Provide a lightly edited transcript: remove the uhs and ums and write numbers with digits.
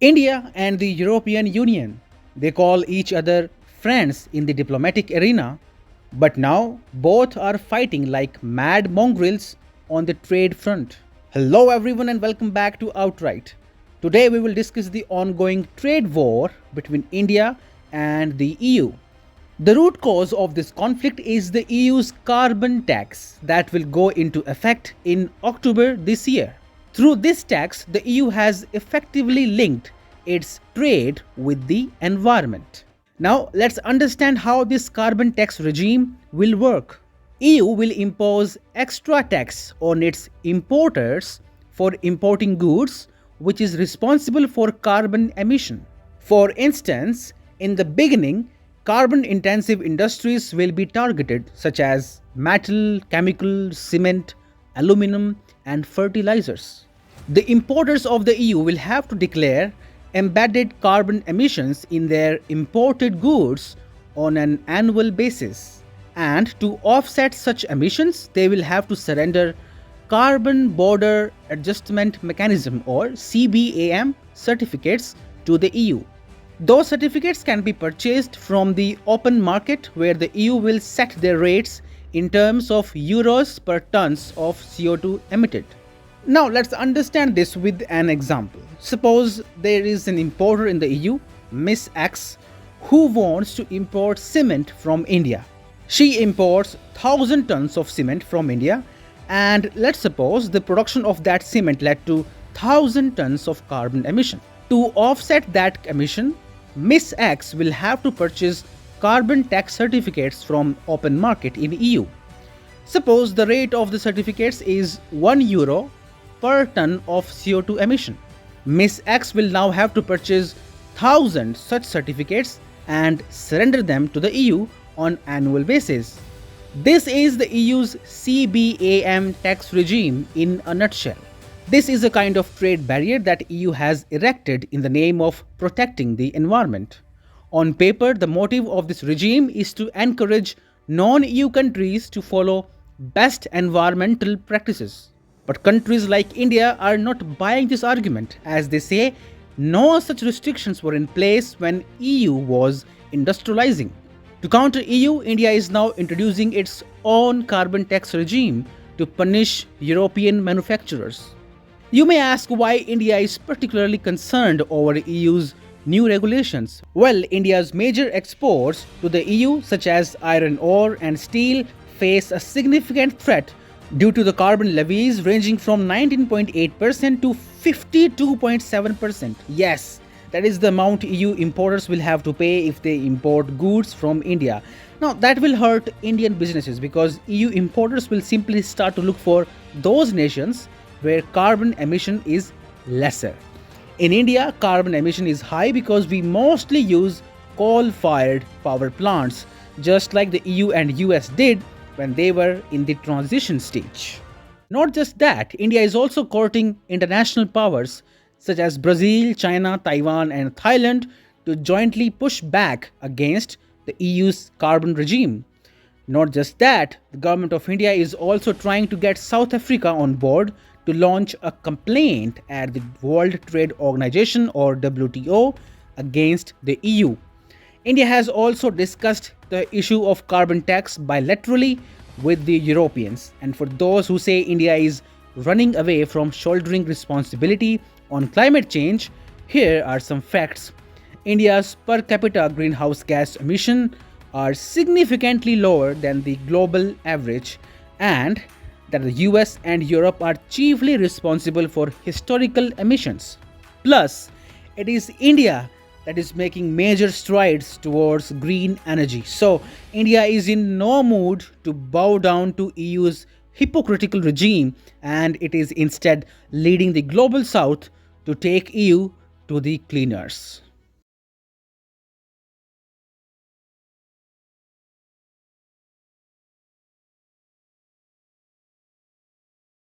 India and the European Union, they call each other friends in the diplomatic arena, but now both are fighting like mad mongrels on the trade front. Hello, everyone, and welcome back to Outright. Today, we will discuss the ongoing trade war between India and the EU. The root cause of this conflict is the EU's carbon tax that will go into effect in October this year. Through this tax, the EU has effectively linked its trade with the environment. Now, let's understand how this carbon tax regime will work. EU will impose extra tax on its importers for importing goods which is responsible for carbon emission. For instance, in the beginning, carbon intensive industries will be targeted, such as metal, chemical, cement, aluminum, and fertilizers. The importers of the EU will have to declare embedded carbon emissions in their imported goods on an annual basis. And to offset such emissions, they will have to surrender Carbon Border Adjustment Mechanism or CBAM certificates to the EU. Those certificates can be purchased from the open market where the EU will set their rates in terms of euros per tons of CO2 emitted. Now let's understand this with an example. Suppose there is an importer in the EU, Miss X, who wants to import cement from India. She imports 1000 tons of cement from India, and let's suppose the production of that cement led to 1000 tons of carbon emission. To offset that emission, Miss X will have to purchase carbon tax certificates from open market in EU. Suppose the rate of the certificates is €1 per ton of CO2 emission. Miss X will now have to purchase 1000 such certificates and surrender them to the EU on annual basis. This is the EU's CBAM tax regime in a nutshell. This is a kind of trade barrier that EU has erected in the name of protecting the environment. On paper, the motive of this regime is to encourage non-EU countries to follow best environmental practices. But countries like India are not buying this argument, as they say no such restrictions were in place when EU was industrializing. To counter EU, India is now introducing its own carbon tax regime to punish European manufacturers. You may ask why India is particularly concerned over EU's new regulations. Well, India's major exports to the EU, such as iron ore and steel, face a significant threat due to the carbon levies ranging from 19.8% to 52.7%. Yes, that is the amount EU importers will have to pay if they import goods from India. Now, that will hurt Indian businesses because EU importers will simply start to look for those nations where carbon emission is lesser. In India, carbon emission is high because we mostly use coal-fired power plants, just like the EU and US did when they were in the transition stage. Not just that, India is also courting international powers such as Brazil, China, Taiwan, and Thailand to jointly push back against the EU's carbon regime. Not just that, the government of India is also trying to get South Africa on board to launch a complaint at the World Trade Organization or WTO against the EU. India has also discussed the issue of carbon tax bilaterally with the Europeans. And for those who say India is running away from shouldering responsibility on climate change, here are some facts. India's per capita greenhouse gas emission are significantly lower than the global average, and that the US and Europe are chiefly responsible for historical emissions. Plus, it is India that is making major strides towards green energy. So, India is in no mood to bow down to EU's hypocritical regime, and it is instead leading the global south to take EU to the cleaners.